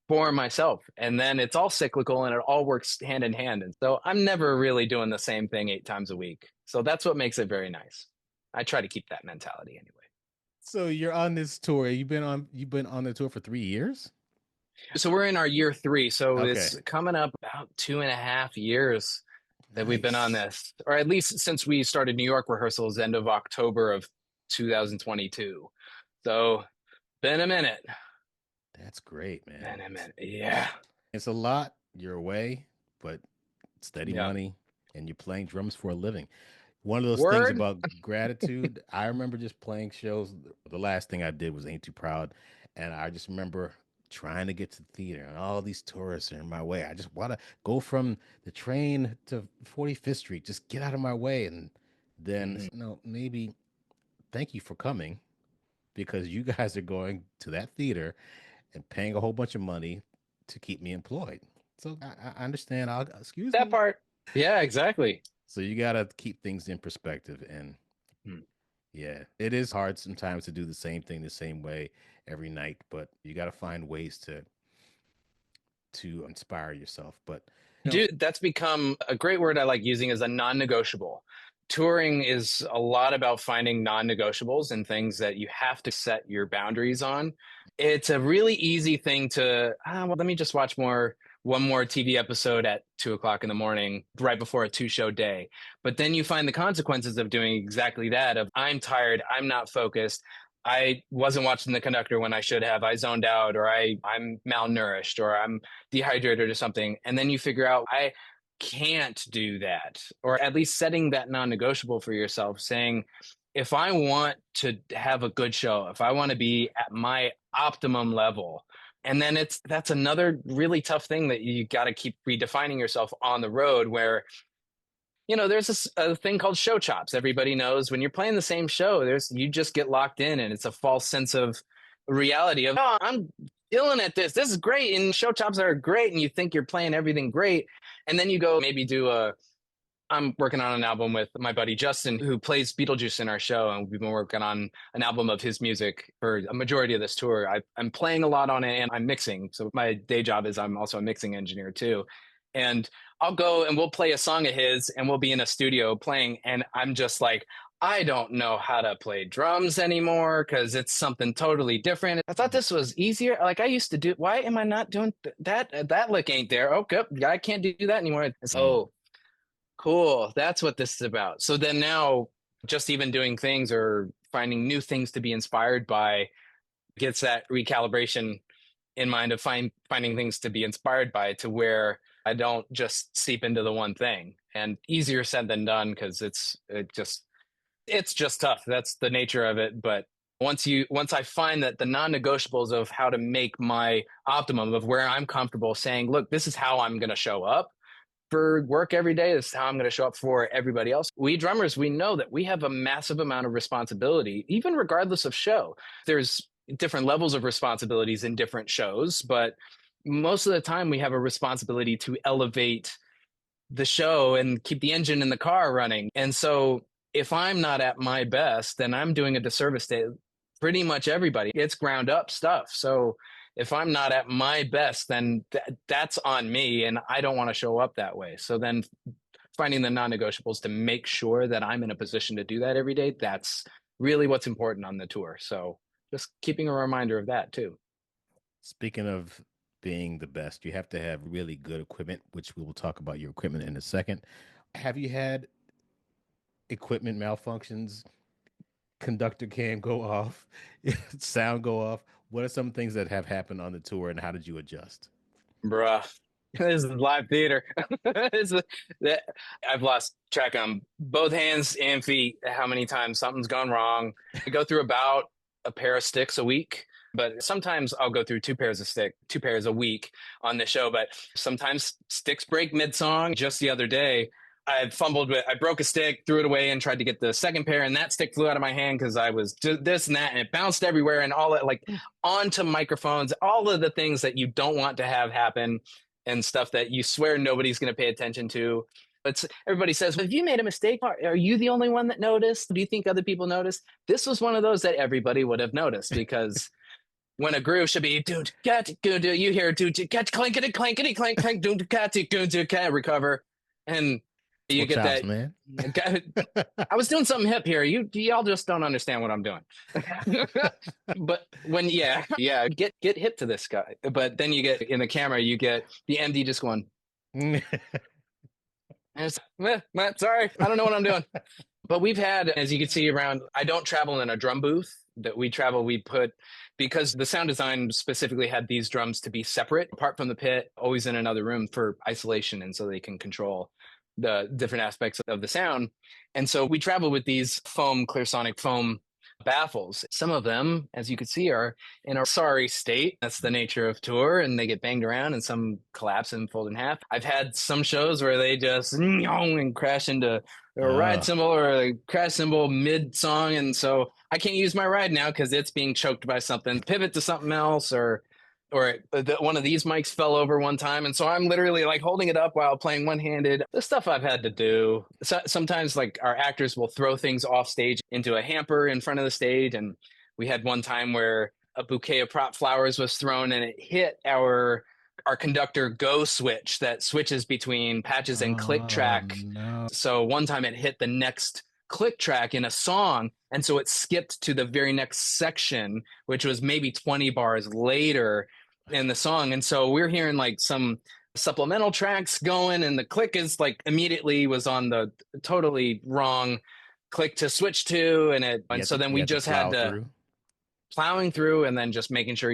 For myself. And then it's all cyclical and it all works hand in hand. And so I'm never really doing the same thing 8 times a week. So that's what makes it very nice. I try to keep that mentality anyway. So you're on this tour. You've been on the tour for 3 years? So we're in our year 3. So Okay. it's coming up about 2.5 years that we've been on this, or at least since we started New York rehearsals end of October of 2022. So been a minute. That's great, man. Been a minute. Yeah. It's a lot your way, but steady money, and you're playing drums for a living. One of those things about gratitude, I remember just playing shows. The last thing I did was Ain't Too Proud. And I just remember trying to get to the theater and all these tourists are in my way. I just want to go from the train to 45th Street, just get out of my way. And then, maybe thank you for coming because you guys are going to that theater and paying a whole bunch of money to keep me employed. So I understand. Excuse that me. part. Yeah, exactly. So you got to keep things in perspective. And yeah, it is hard sometimes to do the same thing the same way every night, but you got to find ways to inspire yourself. But dude, that's become a great word I like using as a non-negotiable. Touring is a lot about finding non-negotiables and things that you have to set your boundaries on. It's a really easy thing to, let me just watch one more TV episode at 2:00 in the morning, right before a 2-show day. But then you find the consequences of doing exactly that of I'm tired, I'm not focused. I wasn't watching the conductor when I should have. I zoned out, or I'm malnourished, or I'm dehydrated or something. And then you figure out I can't do that, or at least setting that non-negotiable for yourself, saying, if I want to have a good show, if I want to be at my optimum level, And then that's another really tough thing that you got to keep redefining yourself on the road where there's a thing called show chops. Everybody knows when you're playing the same show, you just get locked in, and it's a false sense of reality of, oh, I'm killing at this. This is great. And show chops are great. And you think you're playing everything great. And then you go maybe I'm working on an album with my buddy Justin, who plays Beetlejuice in our show, and we've been working on an album of his music for a majority of this tour. I'm playing a lot on it, and I'm mixing. So my day job is I'm also a mixing engineer too. And I'll go and we'll play a song of his, and we'll be in a studio playing, and I'm just like, I don't know how to play drums anymore because it's something totally different. I thought this was easier. Like I used to do. Why am I not doing that? That lick ain't there. Oh, good. I can't do that anymore. Mm. Oh, cool. That's what this is about. So then now, just even doing things or finding new things to be inspired by gets that recalibration in mind of finding things to be inspired by, to where I don't just seep into the one thing. And easier said than done because it's just tough. That's the nature of it. But once I find that the non-negotiables of how to make my optimum of where I'm comfortable saying, look, this is how I'm going to show up for work every day. This is how I'm going to show up for everybody else. We drummers, we know that we have a massive amount of responsibility, even regardless of show. There's different levels of responsibilities in different shows, but most of the time we have a responsibility to elevate the show and keep the engine in the car running. And so if I'm not at my best, then I'm doing a disservice to pretty much everybody. It's ground up stuff. So if I'm not at my best, then that's on me, and I don't want to show up that way. So then finding the non-negotiables to make sure that I'm in a position to do that every day, that's really what's important on the tour. So just keeping a reminder of that too. Speaking of being the best, you have to have really good equipment, which we will talk about your equipment in a second. Have you had equipment malfunctions? Conductor cam go off, sound go off. What are some things that have happened on the tour, and how did you adjust? Bruh. This is live theater. It's, that, I've lost track on both hands and feet how many times something's gone wrong. I go through about a pair of sticks a week, but sometimes I'll go through two pairs a week on the show. But sometimes sticks break mid song. Just the other day, I broke a stick, threw it away, and tried to get the second pair, and that stick flew out of my hand because I was this and that, and it bounced everywhere, and all it like onto microphones, all of the things that you don't want to have happen, and stuff that you swear nobody's going to pay attention to. But everybody says, well, "Have you made a mistake? Are you the only one that noticed? Do you think other people noticed?" This was one of those that everybody would have noticed because when a groove should be dude, you hear dude, clankety clankety clank clank dude, recover, and you Full get chops, that. man. I was doing something hip here. Y'all just don't understand what I'm doing. But when yeah, get hip to this guy. But then you get in the camera, you get the MD just going. And it's, sorry, I don't know what I'm doing. But we've had, as you can see around, I don't travel in a drum booth. That we travel, we put, because the sound design specifically had these drums to be separate, apart from the pit, always in another room for isolation, and so they can control the different aspects of the sound. And so we travel with these clear sonic foam baffles. Some of them, as you can see, are in a sorry state. That's the nature of tour, and they get banged around, and some collapse and fold in half. I've had some shows where they just and crash into a ride uh, cymbal or a crash cymbal mid song, and so I can't use my ride now because it's being choked by something. Pivot to something else, or one of these mics fell over one time, and so I'm literally like holding it up while playing one-handed. The stuff I've had to do. Sometimes like our actors will throw things off stage into a hamper in front of the stage, and we had one time where a bouquet of prop flowers was thrown and it hit our conductor go switch that switches between patches and click oh track. no. So one time it hit the next click track in a song, and so it skipped to the very next section, which was maybe 20 bars later in the song. And so we're hearing like some supplemental tracks going, and the click is like immediately was on the totally wrong click to switch to, and so then You we had to just had plow to through. plowing through, and then just making sure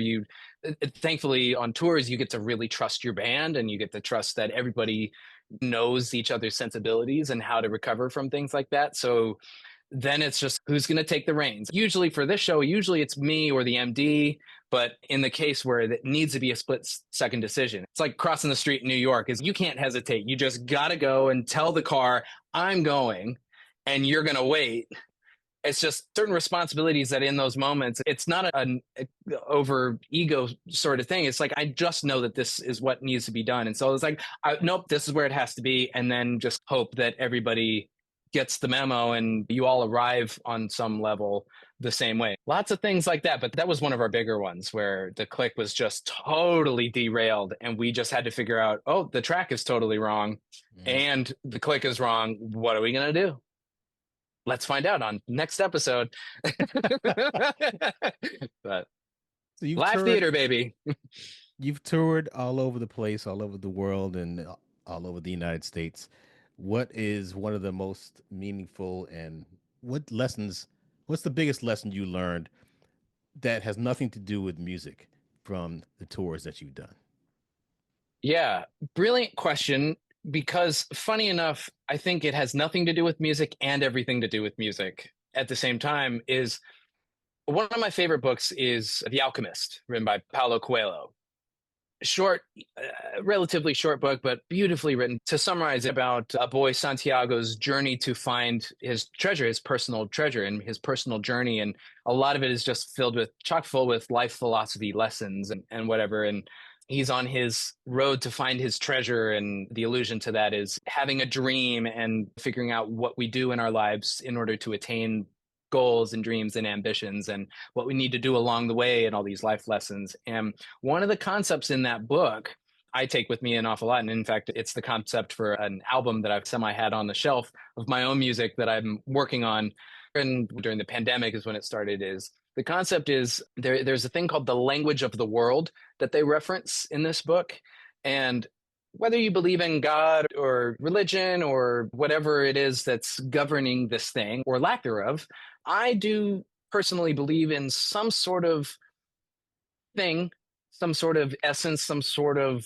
thankfully on tours you get to really trust your band, and you get to trust that everybody knows each other's sensibilities and how to recover from things like that. So then it's just who's going to take the reins. Usually for this show, usually it's me or the MD, But in the case where it needs to be a split second decision, it's like crossing the street in New York is you can't hesitate. You just got to go and tell the car, I'm going, and you're going to wait. It's just certain responsibilities that in those moments, it's not an over ego sort of thing. It's like, I just know that this is what needs to be done. And so it's like, nope, this is where it has to be. And then just hope that everybody gets the memo and you all arrive on some level the same way. Lots of things like that. But that was one of our bigger ones where the click was just totally derailed. And we just had to figure out, oh, the track is totally wrong. Mhm. And the click is wrong. What are we going to do? Let's find out on next episode. But So you've live toured, theater, baby. you've toured all over the place, all over the world, and all over the United States. What is one of the most meaningful and what lessons? What's the biggest lesson you learned that has nothing to do with music from the tours that you've done? Yeah, brilliant question. Because funny enough, I think it has nothing to do with music and everything to do with music at the same time. Is one of my favorite books is The Alchemist, written by Paulo Coelho. Short, relatively short book, but beautifully written to summarize about a boy Santiago's journey to find his treasure, his personal treasure, and his personal journey. And a lot of it is just filled with chock full with life philosophy lessons and whatever. And he's on his road to find his treasure. And the allusion to that is having a dream and figuring out what we do in our lives in order to attain goals and dreams and ambitions and what we need to do along the way and all these life lessons. And one of the concepts in that book I take with me an awful lot. And in fact, it's the concept for an album that I've semi had on the shelf of my own music that I'm working on. And during the pandemic is when it started. Is the concept is there's a thing called the language of the world that they reference in this book. And whether you believe in God or religion or whatever it is that's governing this thing or lack thereof, I do personally believe in some sort of thing, some sort of essence, some sort of,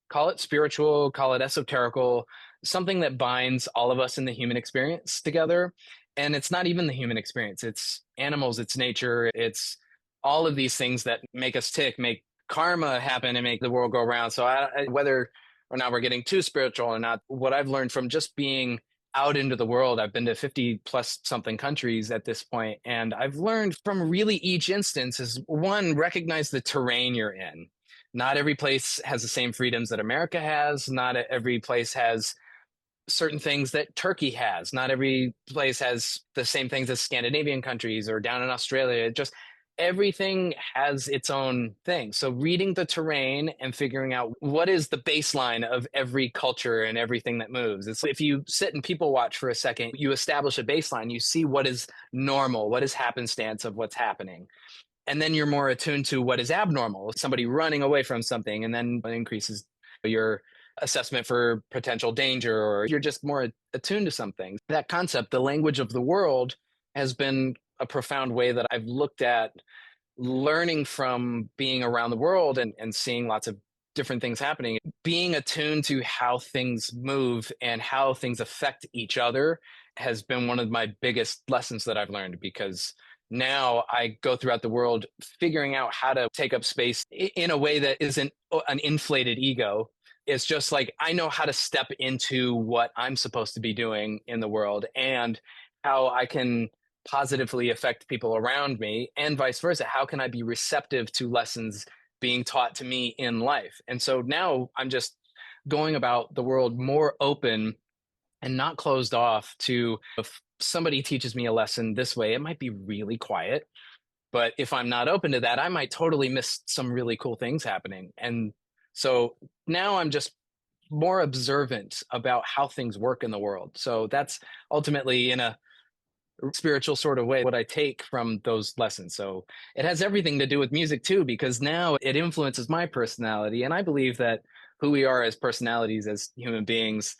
call it spiritual, call it esoterical, something that binds all of us in the human experience together. And it's not even the human experience, it's animals, it's nature, it's all of these things that make us tick, make karma happen, and make the world go around. So whether or not we're getting too spiritual or not, what I've learned from just being out into the world, I've been to 50 plus something countries at this point, and I've learned from really each instance is one, recognize the terrain you're in. Not every place has the same freedoms that America has. Not every place has certain things that Turkey has. Not every place has the same things as Scandinavian countries or down in Australia. It just everything has its own thing. So reading the terrain and figuring out what is the baseline of every culture and everything that moves. It's if you sit and people watch for a second, you establish a baseline, you see what is normal, what is happenstance of what's happening. And then you're more attuned to what is abnormal, somebody running away from something, and then it increases your assessment for potential danger, or you're just more attuned to something. That concept, the language of the world, has been a profound way that I've looked at learning from being around the world and seeing lots of different things happening, being attuned to how things move and how things affect each other has been one of my biggest lessons that I've learned, because now I go throughout the world figuring out how to take up space in a way that isn't an inflated ego. It's just like I know how to step into what I'm supposed to be doing in the world and how I can positively affect people around me, and vice versa. How can I be receptive to lessons being taught to me in life? And so now I'm just going about the world more open and not closed off to, if somebody teaches me a lesson this way, it might be really quiet. But if I'm not open to that, I might totally miss some really cool things happening. And so now I'm just more observant about how things work in the world. So that's ultimately, in a spiritual sort of way, what I take from those lessons. So it has everything to do with music too, because now it influences my personality. And I believe that who we are as personalities, as human beings,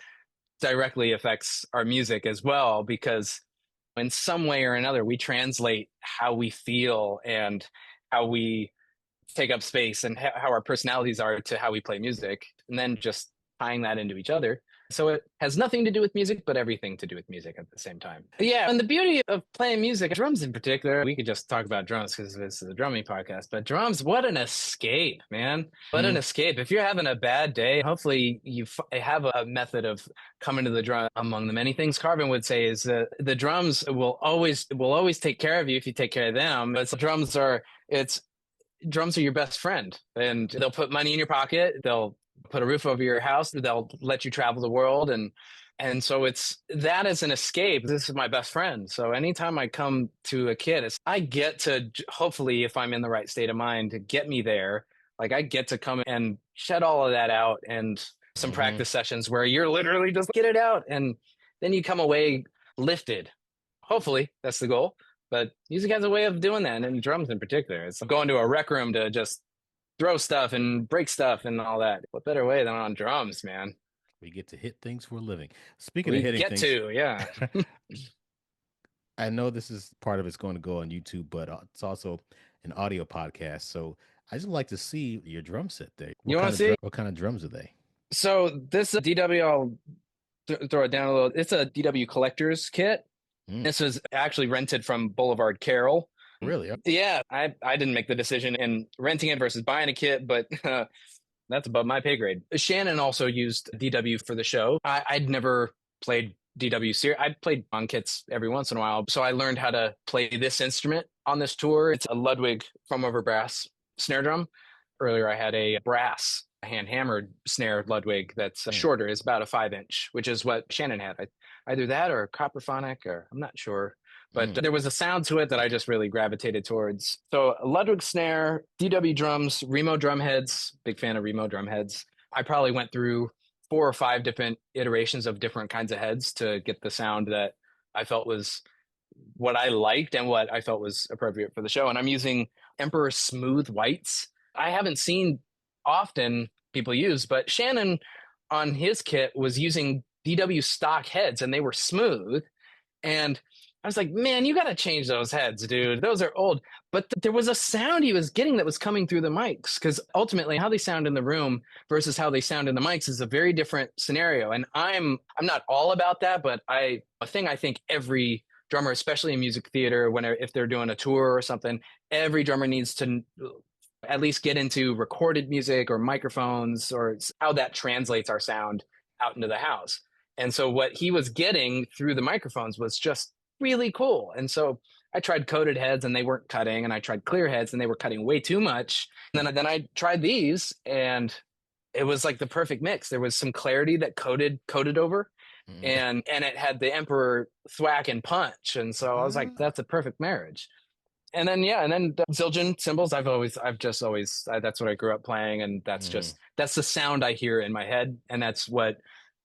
directly affects our music as well, because in some way or another, we translate how we feel and how we take up space and how our personalities are to how we play music, and then just tying that into each other. So it has nothing to do with music, but everything to do with music at the same time. Yeah, and the beauty of playing music, drums in particular, we could just talk about drums because this is a drumming podcast, but drums, what an escape, man. What an Mm, escape. If you're having a bad day, hopefully you have a method of coming to the drum. Among the many things Carvin would say is the drums will always take care of you if you take care of them. But it's drums are your best friend, and they'll put money in your pocket, they'll put a roof over your house, they'll let you travel the world, and so it's that as an escape. This is my best friend. So anytime I come to a kid, I get to, hopefully, if I'm in the right state of mind, to get me there. Like I get to come and shed all of that out, and some hmm. practice sessions where you're literally just get it out, and then you come away lifted. Hopefully, that's the goal. But music has a way of doing that, and drums in particular. It's going to a rec room to just throw stuff and break stuff and all that. What better way than on drums, man? We get to hit things for a living. Speaking of We hitting get things, to, yeah. I know this is part of it's going to go on YouTube, but it's also an audio podcast. So I just like to see your drum set there. You want to see? What kind of drums are they? So this DW, I'll throw it down a little. It's a DW collector's kit. Mm, This was actually rented from Boulevard Carroll. really? Yeah, I didn't make the decision in renting it versus buying a kit, but that's above my pay grade. Shannon also used DW for the show. I'd never played DW series. I played on kits every once in a while. So I learned how to play this instrument on this tour. It's a Ludwig foam over brass snare drum. Earlier, I had a brass hand hammered snare Ludwig that's Mm, shorter. It's about a 5 inch, which is what Shannon had. Either that or copperphonic, or I'm not sure. But mm, there was a sound to it that I just really gravitated towards. So Ludwig snare, DW drums, Remo drum heads. Big fan of Remo drum heads. I probably went through 4 or 5 different iterations of different kinds of heads to get the sound that I felt was what I liked and what I felt was appropriate for the show. And I'm using Emperor Smooth Whites. I haven't seen often people use, but Shannon on his kit was using DW stock heads, and they were smooth. And I was like, man, you got to change those heads, dude. Those are old. But there was a sound he was getting that was coming through the mics, because ultimately how they sound in the room versus how they sound in the mics is a very different scenario. And I'm not all about that, but a thing I think every drummer, especially in music theater, if they're doing a tour or something, every drummer needs to at least get into recorded music or microphones, or how that translates our sound out into the house. And so what he was getting through the microphones was just really cool. And so I tried coated heads and they weren't cutting, and I tried clear heads and they were cutting way too much. And then I tried these, and it was like the perfect mix. There was some clarity that coated over, mm. and it had the Emperor thwack and punch. And so I was like, Ah, that's a perfect marriage. And then yeah, and then the Zildjian cymbals. I've just always that's what I grew up playing, and mhm. that's the sound I hear in my head, and that's what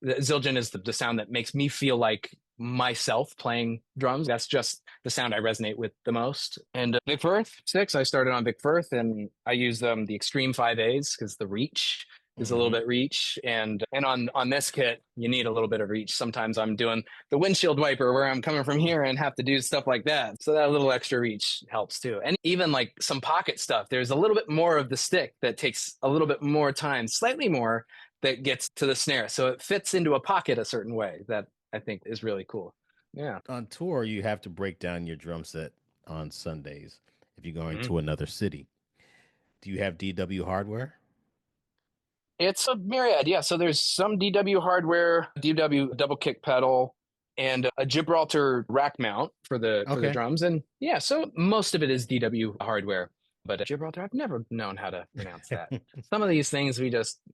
Zildjian is, the sound that makes me feel like myself playing drums. That's just the sound I resonate with the most. And Vic Firth 6, I started on Vic Firth, and I use the Extreme 5As because the reach is a little Mhm. bit reach, and on this kit you need a little bit of reach. Sometimes I'm doing the windshield wiper where I'm coming from here and have to do stuff like that, so that little extra reach helps too. And even like some pocket stuff, there's a little bit more of the stick that takes a little bit more time, slightly more, that gets to the snare, so it fits into a pocket a certain way that I think is really cool. Yeah. On tour, you have to break down your drum set on Sundays if you're going Mhm. to another city. Do you have DW hardware? It's a myriad, yeah. So there's some DW hardware, DW double kick pedal, and a Gibraltar rack mount for the Okay. drums, and yeah, so most of it is DW hardware. But Gibraltar, I've never known how to pronounce that. Some of these things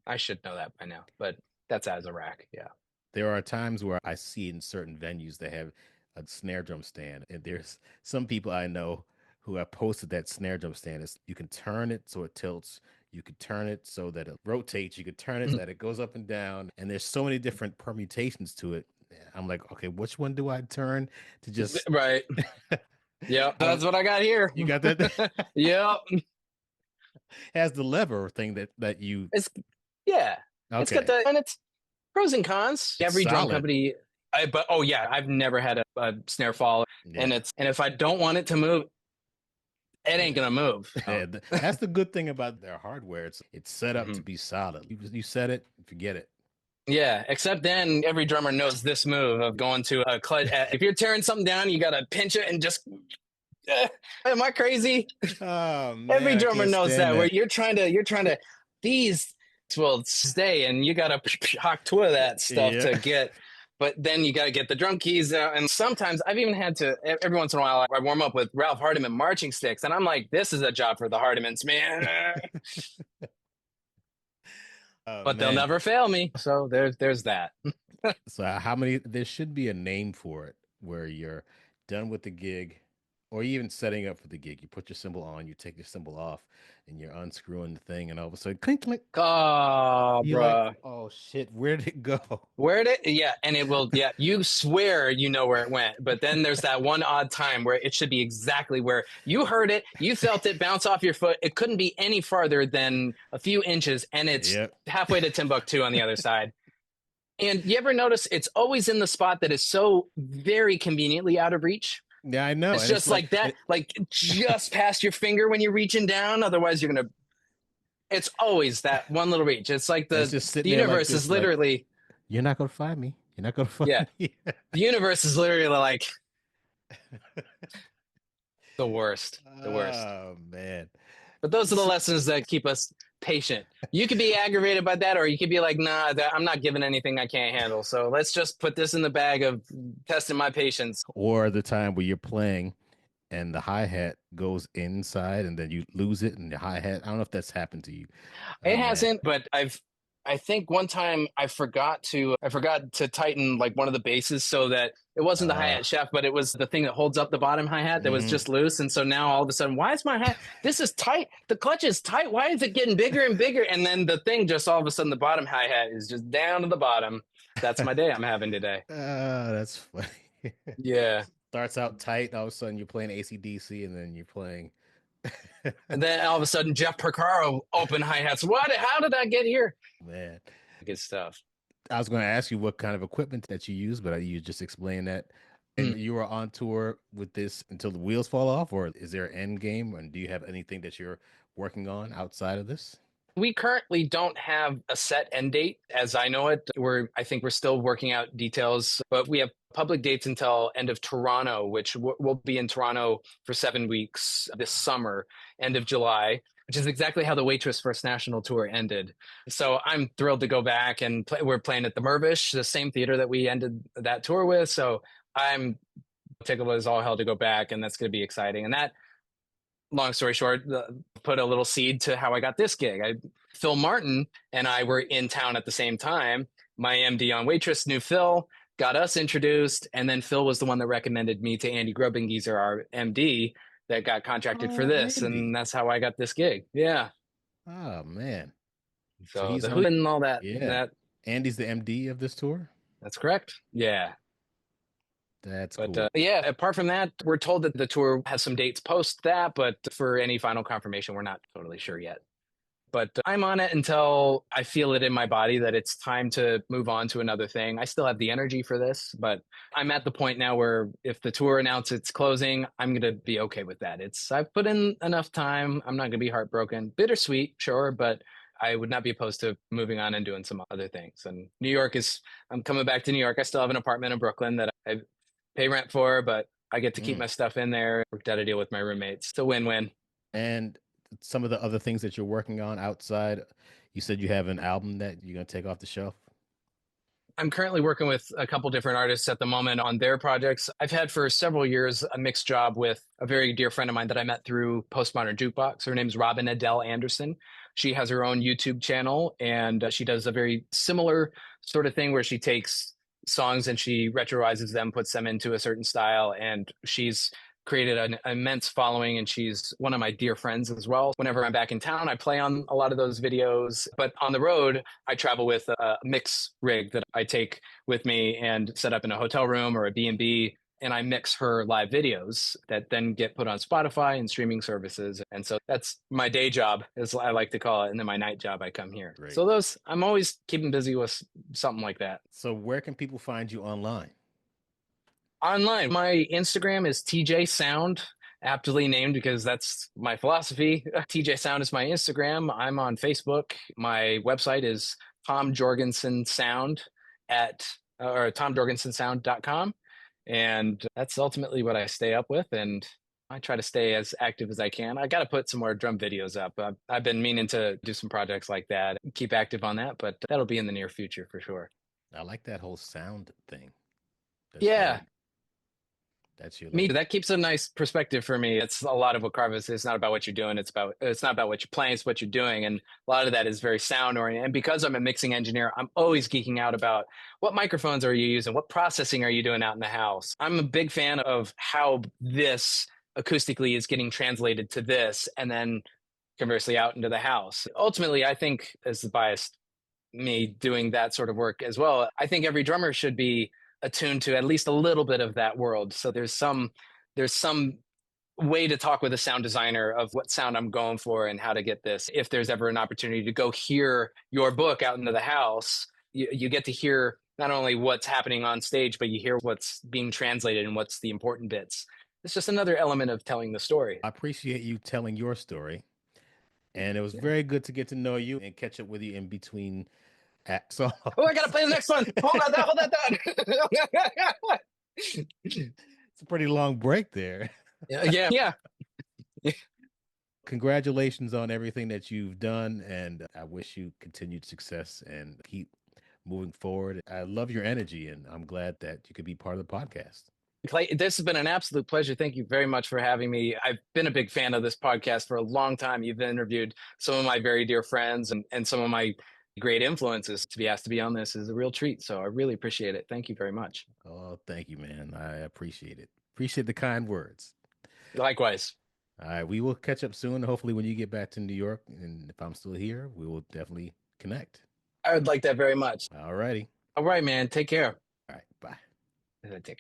I should know that by now, but that's as a rack, yeah. There are times where I see in certain venues they have a snare drum stand, and there's some people I know who have posted that snare drum stand. Is you can turn it so it tilts, you could turn it so that it rotates, you could turn it so that it goes up and down, and there's so many different permutations to it. I'm like, okay, which one do I turn to just? Right. Yeah, I that's what I got here. You got that? Yeah. Has the lever thing that you It's yeah. It's got okay? and it's pros and cons. It's Every drum solid. company, but oh yeah, I've never had a snare fall, Yeah. and if I don't want it to move, it ain't Yeah. gonna move. Yeah, that's the good thing about their hardware. It's set up to Mhm. be solid. You set it, forget it. Yeah, except then every drummer knows this move of going to a clutch. If you're tearing something down, you got to pinch it and just. Am I crazy? Oh Every man, I drummer can't knows stand that. Where that. you're trying to these will stay, and you got to hawk two of that stuff Yeah. to get. But then you got to get the drum keys out, and sometimes I've even had to. Every once in a while, I warm up with Ralph Hardiman marching sticks, and I'm like, this is a job for the Hardimans, man. Oh But they'll man. never fail me. So there's that. So how many there should be a name for it where you're done with the gig or even setting up for the gig. You put your symbol on, you take your symbol off, and you're unscrewing the thing, and all of a sudden clink clink. Oh, You're like, bruh. oh shit, where did it go? Where did it? Yeah, and it will. Yeah, you swear you know where it went, but then there's that one odd time where it should be exactly where you heard it, you felt it bounce off your foot. It couldn't be any farther than a few inches, and it's Yep. halfway to Timbuktu on the other side. And you ever notice it's always in the spot that is so very conveniently out of reach? Yeah, I know. It's And it's just like that, it, like just past your finger when you're reaching down. Otherwise, you're gonna. It's always that one little reach. It's like it's the just sitting the there like universe is this, like, literally. you're not gonna find me. You're not gonna Yeah, find me. the universe is literally like the worst, the worst. Oh man. But those are the S- lessons that keep us patient. You could be aggravated by that, or you could be like, nah, I'm not giving anything I can't handle. So let's just put this in the bag of testing my patience. Or the time where you're playing and the hi-hat goes inside and then you lose it and the hi-hat. I don't know if that's happened to you. It Oh man. hasn't, but I think one time I forgot to tighten like one of the bases so that it wasn't the Uh hi-hat shaft, but it was the thing that holds up the bottom hi-hat that was mhm. just loose. And so now all of a sudden, why is my hat? This is tight. The clutch is tight. Why is it getting bigger and bigger? And then the thing just all of a sudden the bottom hi-hat is just down to the bottom. That's my day I'm having today. That's funny. Yeah. Starts out tight, all of a sudden you're playing AC/DC and then you're playing And then all of a sudden Jeff Porcaro open hi-hats. What? How did I get here? man. Good stuff. I was going to ask you what kind of equipment that you use, but you just explained that. And Mm. you are on tour with this until the wheels fall off, or is there an end game? And do you have anything that you're working on outside of this? We currently don't have a set end date as I know it. I think we're still working out details, but we have public dates until end of Toronto, which will be in Toronto for 7 weeks this summer, end of July, which is exactly how the Waitress First National Tour ended. So I'm thrilled to go back and play. We're playing at the Mirvish, the same theater that we ended that tour with. So I'm tickled as all hell to go back, and that's going to be exciting. And that long story short, put a little seed to how I got this gig. Phil Martin and I were in town at the same time. My MD on Waitress knew Phil, got us introduced, and then Phil was the one that recommended me to Andy Grubbengeezer, our MD, that got contracted for Oh, this, and Andy. that's how I got this gig. Yeah. Oh man. So So he's the who on. and all that. Yeah. That Andy's the MD of this tour. that's correct. Yeah. That's But cool. yeah, apart from that, we're told that the tour has some dates post that, but for any final confirmation, we're not totally sure yet. But I'm on it until I feel it in my body that it's time to move on to another thing. I still have the energy for this, but I'm at the point now where if the tour announces it's closing, I'm going to be okay with that. I've put in enough time. I'm not going to be heartbroken. Bittersweet, sure, but I would not be opposed to moving on and doing some other things. And I'm coming back to New York. I still have an apartment in Brooklyn that I pay rent for, but I get to keep Mm. my stuff in there. Worked out a deal with my roommates. It's a win-win. And some of the other things that you're working on outside, you said you have an album that you're gonna take off the shelf. I'm currently working with a couple different artists at the moment on their projects. I've had for several years a mixed job with a very dear friend of mine that I met through Postmodern Jukebox. Her name's Robin Adele Anderson. She has her own YouTube channel and she does a very similar sort of thing where she takes songs and she retroises them, puts them into a certain style. And she's created an immense following and she's one of my dear friends as well. Whenever I'm back in town, I play on a lot of those videos, but on the road, I travel with a mix rig that I take with me and set up in a hotel room or a B&B, and I mix her live videos that then get put on Spotify and streaming services. And so that's my day job, as I like to call it. And then my night job, I come here. Great. So those, I'm always keeping busy with something like that. So where can people find you online? Online, my Instagram is TJ Sound, aptly named because that's my philosophy. TJ Sound is my Instagram. I'm on Facebook. My website is Tom Jorgensen Sound at or tomjorgensensound.com. And that's ultimately what I stay up with. And I try to stay as active as I can. I got to put some more drum videos up. I've been meaning to do some projects like that, keep active on that, but that'll be in the near future for sure. I like that whole sound thing. That's Yeah, very, that's your me like, too. That keeps a nice perspective for me. It's a lot of what Carve is. It's not about what you're doing. It's not about what you're playing. It's what you're doing. And a lot of that is very sound oriented. And because I'm a mixing engineer, I'm always geeking out about what microphones are you using? What processing are you doing out in the house? I'm a big fan of how this acoustically is getting translated to this and then conversely out into the house. Ultimately, I think as the biased me doing that sort of work as well. I think every drummer should be attuned to at least a little bit of that world. So there's some way to talk with a sound designer of what sound I'm going for and how to get this. If there's ever an opportunity to go hear your book out into the house, you get to hear not only what's happening on stage, but you hear what's being translated and what's the important bits. It's just another element of telling the story. I appreciate you telling your story. And it was very good to get to know you and catch up with you in between Oh, I gotta songs. play the next one. Hold that. It's a pretty long break there. Yeah, yeah. Congratulations on everything that you've done, and I wish you continued success and keep moving forward. I love your energy, and I'm glad that you could be part of the podcast. Clay, this has been an absolute pleasure. Thank you very much for having me. I've been a big fan of this podcast for a long time. You've interviewed some of my very dear friends and some of my great influences. To be asked to be on this is a real treat. So I really appreciate it. Thank you very much. Oh, thank you, man. I appreciate it. Appreciate the kind words. Likewise. All right, we will catch up soon. Hopefully, when you get back to New York, and if I'm still here, we will definitely connect. I would like that very much. All righty. All right, man. Take care. All right, bye. Take care.